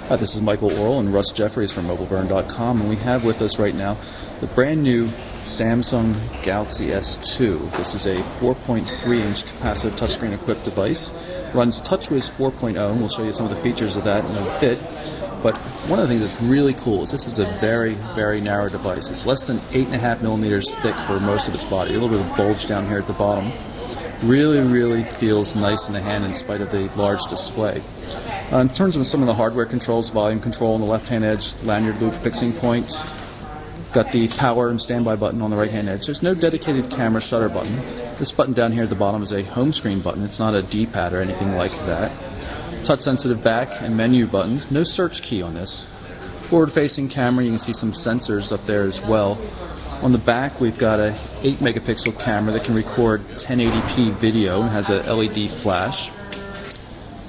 Hi, this is Michael Orrell and Russ Jeffries from MobileBurn.com, and we have with us right now the brand new Samsung Galaxy S2. This is a 4.3-inch capacitive touchscreen equipped device. Runs TouchWiz 4.0, and we'll show you some of the features of that in a bit. But one of the things that's really cool is this is a very, very narrow device. It's less than 8.5 millimeters thick for most of its body. A little bit of bulge down here at the bottom. Really feels nice in the hand in spite of the large display. In terms of some of the hardware controls, volume control on the left-hand edge, lanyard loop fixing point, got the power and standby button on the right-hand edge. There's no dedicated camera shutter button. This button down here at the bottom is a home screen button. It's not a D-pad or anything like that. Touch-sensitive back and menu buttons. No search key on this. Forward-facing camera, you can see some sensors up there as well. On the back, we've got a 8-megapixel camera that can record 1080p video and has a LED flash.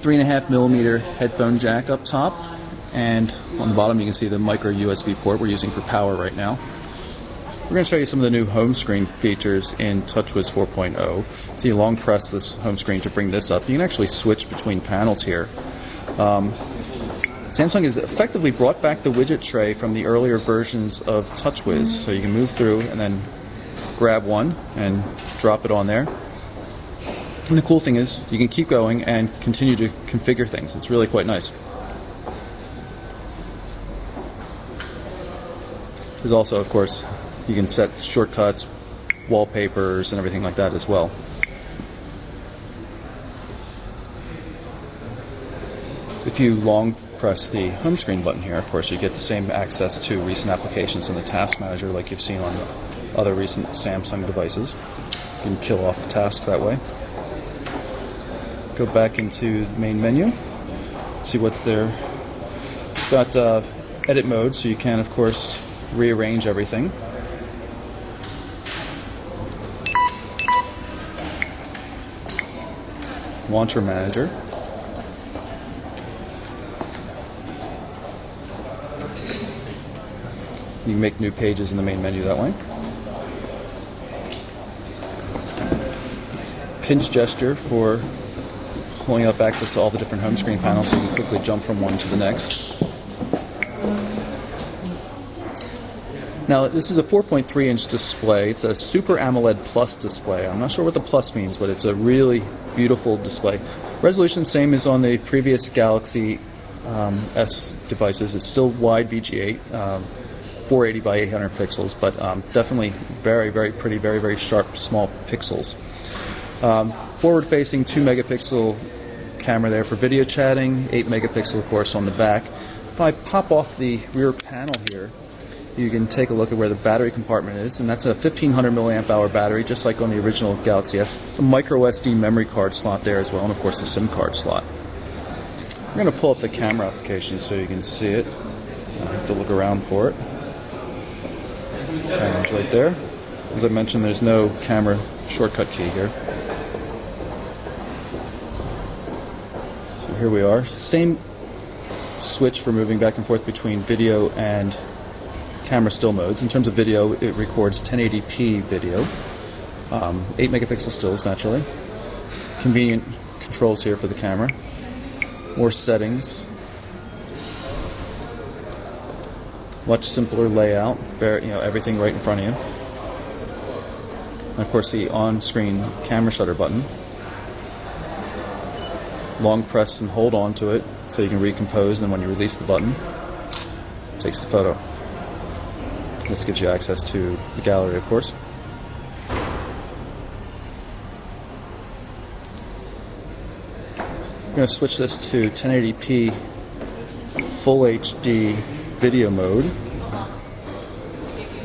3.5 millimeter headphone jack up top, and on the bottom you can see the micro USB port we're using for power right now. We're going to show you some of the new home screen features in TouchWiz 4.0. So you long press this home screen to bring this up. You can actually switch between panels here. Samsung has effectively brought back the widget tray from the earlier versions of TouchWiz, so you can move through and then grab one and drop it on there. And the cool thing is you can keep going and continue to configure things. It's really quite nice. There's also, of course, you can set shortcuts, wallpapers, and everything like that as well. If you long press the home screen button here, of course, you get the same access to recent applications in the task manager like you've seen on other recent Samsung devices. You can kill off tasks that way. Go back into the main menu, see what's there. Got edit mode, so you can, of course, rearrange everything. Launcher manager. You can make new pages in the main menu that way. Pinch gesture for pulling up access to all the different home screen panels so you can quickly jump from one to the next. Now, this is a 4.3-inch display. It's a Super AMOLED Plus display. I'm not sure what the plus means, but it's a really beautiful display. Resolution same as on the previous Galaxy S devices. It's still wide VGA, 480 by 800 pixels, but definitely very pretty, very sharp, small pixels. Forward-facing 2-megapixel camera there for video chatting, 8-megapixel, of course, on the back. If I pop off the rear panel here, you can take a look at where the battery compartment is, and that's a 1500 milliamp hour battery, just like on the original Galaxy S. A micro SD memory card slot there as well, and of course the SIM card slot. We're going to pull up the camera application so you can see it. I have to look around for it. Camera's right there. As I mentioned, there's no camera shortcut key here. So here we are. Same switch for moving back and forth between video and camera still modes. In terms of video, it records 1080p video. 8-megapixel stills, naturally. Convenient controls here for the camera. More settings. Much simpler layout. Everything right in front of you. And of course, the on-screen camera shutter button. Long press and hold on to it so you can recompose, and when you release the button, it takes the photo. This gives you access to the gallery, of course. I'm going to switch this to 1080p Full HD video mode,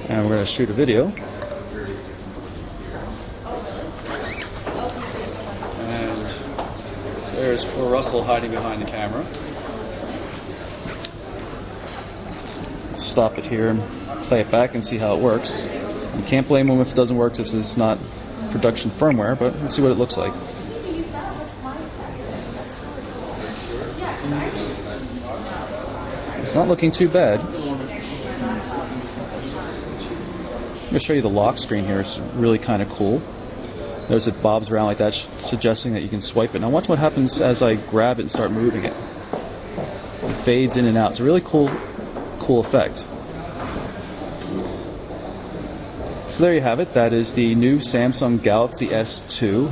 and we're going to shoot a video. And there's poor Russell hiding behind the camera. Stop it here and play it back and see how it works. You can't blame them if it doesn't work. This is not production firmware, but let's see what it looks like. It's not looking too bad. I'm going to show you the lock screen here. It's really kind of cool. Notice it bobs around like that, suggesting that you can swipe it. Now watch what happens as I grab it and start moving it. If fades in and out. It's a really cool effect. So there you have it. That is the new Samsung Galaxy S2.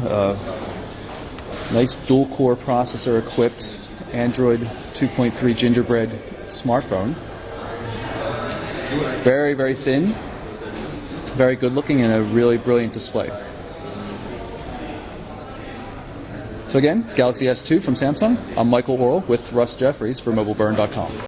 Nice dual-core processor-equipped Android 2.3 Gingerbread smartphone. Very, very thin, very good-looking, and a really brilliant display. So again, Galaxy S2 from Samsung. I'm Michael Orrell with Russ Jeffries for MobileBurn.com.